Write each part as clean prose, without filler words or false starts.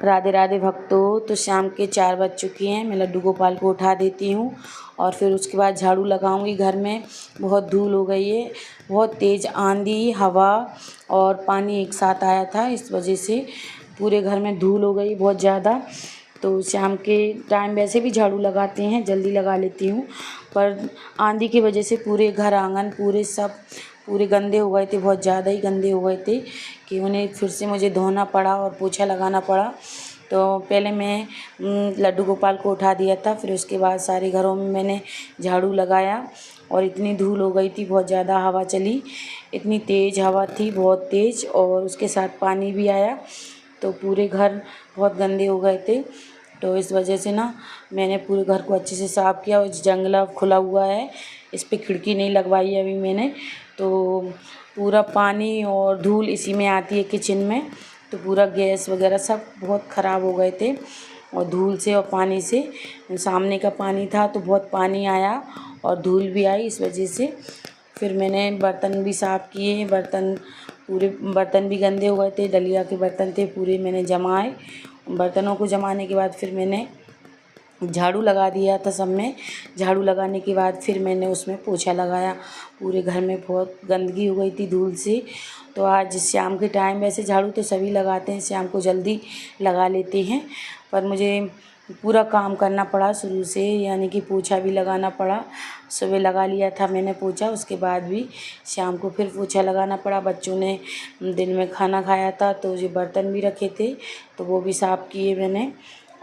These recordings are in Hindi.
राधे राधे भक्तों। तो शाम के 4 बज चुकी हैं। मैं लड्डू गोपाल को उठा देती हूँ और फिर उसके बाद झाड़ू लगाऊंगी। घर में बहुत धूल हो गई है, बहुत तेज़ आंधी, हवा और पानी एक साथ आया था, इस वजह से पूरे घर में धूल हो गई बहुत ज़्यादा। तो शाम के टाइम वैसे भी झाड़ू लगाते हैं, जल्दी लगा लेती हूँ, पर आंधी की वजह से पूरे घर आंगन पूरे गंदे हो गए थे, बहुत ज़्यादा ही गंदे हो गए थे कि उन्हें फिर से मुझे धोना पड़ा और पोछा लगाना पड़ा। तो पहले मैं लड्डू गोपाल को उठा दिया था, फिर उसके बाद सारे घरों में मैंने झाड़ू लगाया और इतनी धूल हो गई थी, बहुत ज़्यादा हवा चली, इतनी तेज़ हवा थी, बहुत तेज़, और उसके साथ पानी भी आया, तो पूरे घर बहुत गंदे हो गए थे। तो इस वजह से ना मैंने पूरे घर को अच्छे से साफ़ किया। और जंगला खुला हुआ है, इस पर खिड़की नहीं लगवाई है अभी मैंने, तो पूरा पानी और धूल इसी में आती है किचन में, तो पूरा गैस वगैरह सब बहुत ख़राब हो गए थे और धूल से और पानी से। सामने का पानी था तो बहुत पानी आया और धूल भी आई, इस वजह से फिर मैंने बर्तन भी साफ़ किए। पूरे बर्तन भी गंदे हो गए थे, डलिया के बर्तन थे पूरे, मैंने जमाए। बर्तनों को जमाने के बाद फिर मैंने झाड़ू लगा दिया था सब में। झाड़ू लगाने के बाद फिर मैंने उसमें पोछा लगाया। पूरे घर में बहुत गंदगी हो गई थी धूल से। तो आज शाम के टाइम, वैसे झाड़ू तो सभी लगाते हैं, शाम को जल्दी लगा लेते हैं, पर मुझे पूरा काम करना पड़ा शुरू से, यानी कि पोछा भी लगाना पड़ा। सुबह लगा लिया था मैंने पोछा, उसके बाद भी शाम को फिर पोछा लगाना पड़ा। बच्चों ने दिन में खाना खाया था तो जो बर्तन भी रखे थे तो वो भी साफ़ किए मैंने,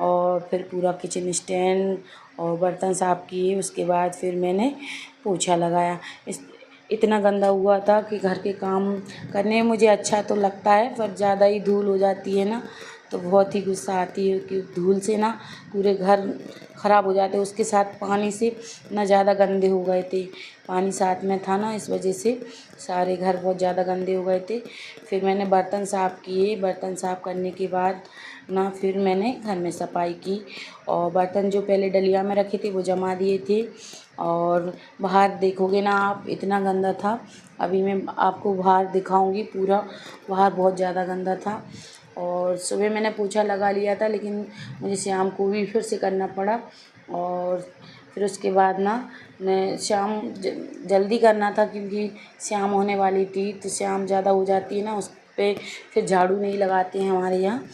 और फिर पूरा किचन स्टैंड और बर्तन साफ़ किए। उसके बाद फिर मैंने पोछा लगाया। इतना गंदा हुआ था कि घर के काम करने में मुझे अच्छा तो लगता है, पर ज़्यादा ही धूल हो जाती है ना, तो बहुत ही गुस्सा आती है कि धूल से ना पूरे घर ख़राब हो जाते हैं। उसके साथ पानी से ना ज़्यादा गंदे हो गए थे, पानी साथ में था ना, इस वजह से सारे घर बहुत ज़्यादा गंदे हो गए थे। फिर मैंने बर्तन साफ़ किए। बर्तन साफ़ करने के बाद ना फिर मैंने घर में सफाई की, और बर्तन जो पहले डलिया में रखे थे वो जमा दिए थे। और बाहर देखोगे ना आप, इतना गंदा था। अभी मैं आपको बाहर दिखाऊंगी, पूरा बाहर बहुत ज़्यादा गंदा था। और सुबह मैंने पोछा लगा लिया था, लेकिन मुझे शाम को भी फिर से करना पड़ा। और फिर उसके बाद ना मैं जल्दी करना था, क्योंकि शाम होने वाली थी, तो शाम ज़्यादा हो जाती है ना, उस पे फिर झाड़ू नहीं लगाते हैं हमारे यहाँ।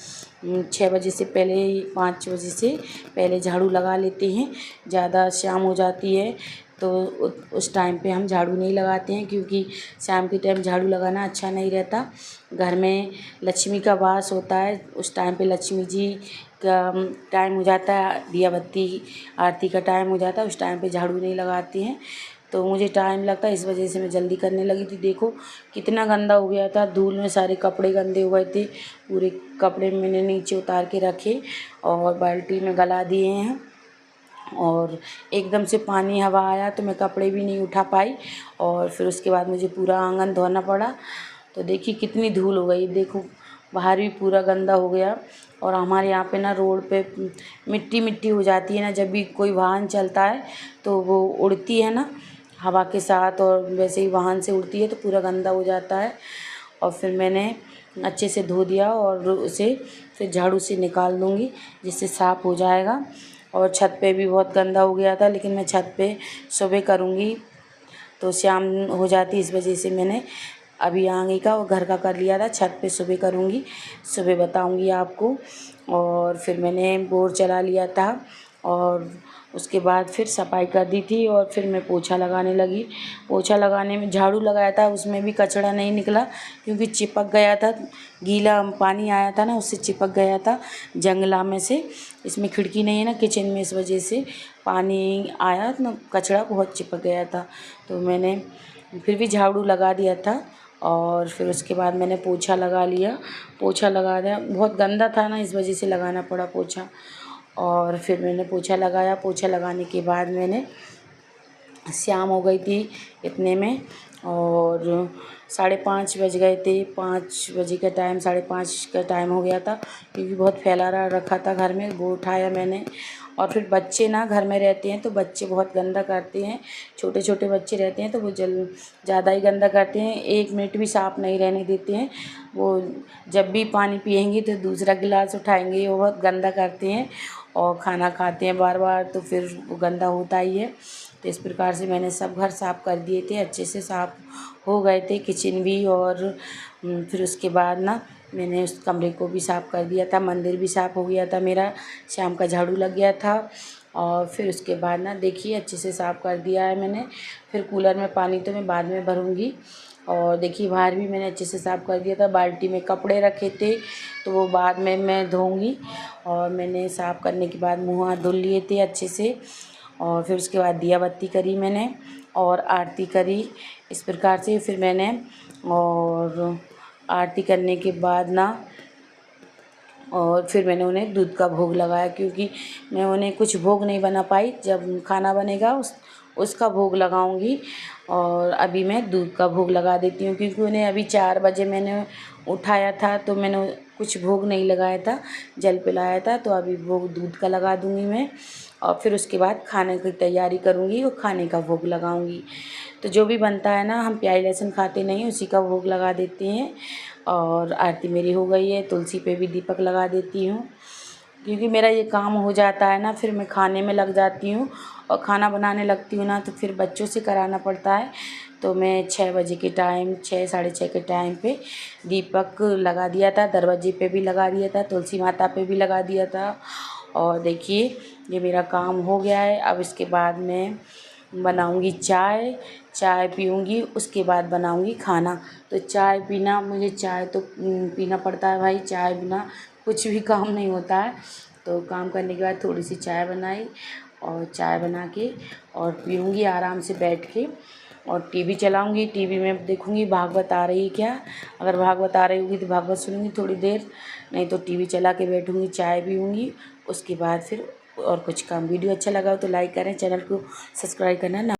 6 बजे से पहले, 5 बजे से पहले झाड़ू लगा लेते हैं। ज़्यादा शाम हो जाती है तो उस टाइम पे हम झाड़ू नहीं लगाते हैं, क्योंकि शाम के टाइम झाड़ू लगाना अच्छा नहीं रहता। घर में लक्ष्मी का वास होता है, उस टाइम पे लक्ष्मी जी का टाइम हो जाता है, दिया बत्ती आरती का टाइम हो जाता है, उस टाइम पे झाड़ू नहीं लगाते हैं। तो मुझे टाइम लगता है, इस वजह से मैं जल्दी करने लगी थी। देखो कितना गंदा हो गया था, धूल में सारे कपड़े गंदे हो गए थे। पूरे कपड़े मैंने नीचे उतार के रखे और बाल्टी में गला दिए हैं, और एकदम से पानी हवा आया तो मैं कपड़े भी नहीं उठा पाई, और फिर उसके बाद मुझे पूरा आंगन धोना पड़ा। तो देखिए कितनी धूल हो गई, देखो बाहर भी पूरा गंदा हो गया। और हमारे यहाँ पे ना रोड पे मिट्टी मिट्टी हो जाती है ना, जब भी कोई वाहन चलता है तो वो उड़ती है ना हवा के साथ, और वैसे ही वाहन से उड़ती है तो पूरा गंदा हो जाता है। और फिर मैंने अच्छे से धो दिया और उसे फिर झाड़ू से निकाल दूँगी, जिससे साफ़ हो जाएगा। और छत पे भी बहुत गंदा हो गया था, लेकिन मैं छत पे सुबह करूँगी तो शाम हो जाती, इस वजह से मैंने अभी आगे का और घर का कर लिया था। छत पे सुबह करूँगी, सुबह बताऊँगी आपको। और फिर मैंने बोर चला लिया था, और उसके बाद फिर सफाई कर दी थी, और फिर मैं पोछा लगाने लगी। पोछा लगाने में झाड़ू लगाया था, उसमें भी कचरा नहीं निकला, क्योंकि चिपक गया था, गीला पानी आया था ना, उससे चिपक गया था जंगला में से। इसमें खिड़की नहीं है ना किचन में, इस वजह से पानी आया ना, कचरा बहुत चिपक गया था। तो मैंने फिर भी झाड़ू लगा दिया था, और फिर उसके बाद मैंने पोछा लगा लिया। पोछा लगा दिया, बहुत गंदा था ना, इस वजह से लगाना पड़ा पोछा। और फिर मैंने पोछा लगाया। पोछा लगाने के बाद मैंने शाम हो गई थी इतने में, और 5:30 बज गए थे। 5 बजे का टाइम, 5:30 का टाइम हो गया था, क्योंकि बहुत फैला रखा था घर में। वो उठाया मैंने। और फिर बच्चे ना घर में रहते हैं तो बच्चे बहुत गंदा करते हैं। छोटे छोटे बच्चे रहते हैं तो वो ज़्यादा ही गंदा करते हैं, 1 मिनट भी साफ़ नहीं रहने देते हैं। वो जब भी पानी पिएंगे तो दूसरा गिलास उठाएंगे, वो बहुत गंदा करते हैं। और खाना खाते हैं बार बार, तो फिर वो गंदा होता ही है। तो इस प्रकार से मैंने सब घर साफ़ कर दिए थे, अच्छे से साफ़ हो गए थे, किचन भी। और फिर उसके बाद ना मैंने उस कमरे को भी साफ़ कर दिया था, मंदिर भी साफ़ हो गया था मेरा, शाम का झाड़ू लग गया था। और फिर उसके बाद ना देखिए अच्छे से साफ़ कर दिया है मैंने। फिर कूलर में पानी तो मैं बाद में भरूँगी। और देखिए बाहर भी मैंने अच्छे से साफ़ कर दिया था। बाल्टी में कपड़े रखे थे तो वो बाद में मैं धोऊँगी। और मैंने साफ़ करने के बाद मुँह हाथ धुल लिए थे अच्छे से। और फिर उसके बाद दिया बत्ती करी मैंने और आरती करी। इस प्रकार से फिर मैंने, और आरती करने के बाद ना, और फिर मैंने उन्हें दूध का भोग लगाया, क्योंकि मैं उन्हें कुछ भोग नहीं बना पाई। जब खाना बनेगा उसका भोग लगाऊंगी। और अभी मैं दूध का भोग लगा देती हूँ, क्योंकि उन्हें अभी 4 बजे मैंने उठाया था तो मैंने कुछ भोग नहीं लगाया था, जल पिलाया था। तो अभी भोग दूध का लगा दूँगी मैं। और फिर उसके बाद खाने की तैयारी करूँगी और खाने का भोग लगाऊँगी। तो जो भी बनता है ना, हम प्याज लहसुन खाते नहीं, उसी का भोग लगा देते हैं। और आरती मेरी हो गई है, तुलसी पे भी दीपक लगा देती हूँ। क्योंकि मेरा ये काम हो जाता है ना, फिर मैं खाने में लग जाती हूँ। और खाना बनाने लगती हूँ ना तो फिर बच्चों से कराना पड़ता है। तो मैं 6 बजे के टाइम, 6 साढ़े 6 के टाइम पे दीपक लगा दिया था, दरवाजे पे भी लगा दिया था, तुलसी माता पे भी लगा दिया था। और देखिए ये मेरा काम हो गया है। अब इसके बाद मैं बनाऊंगी चाय, चाय पीऊँगी, उसके बाद बनाऊंगी खाना। तो चाय पीना, मुझे चाय तो पीना पड़ता है भाई, चाय बिना कुछ भी काम नहीं होता है। तो काम करने के बाद थोड़ी सी चाय बनाई और चाय बना के और पीऊँगी आराम से बैठ के। और टीवी चलाऊँगी, टीवी में देखूँगी भागवत आ रही है क्या। अगर भागवत आ रही होगी तो भागवत सुनूँगी थोड़ी देर, नहीं तो टीवी चला के बैठूँगी, चाय पीऊँगी। उसके बाद फिर और कुछ काम। वीडियो अच्छा लगा हो तो लाइक करें, चैनल को सब्सक्राइब करना ना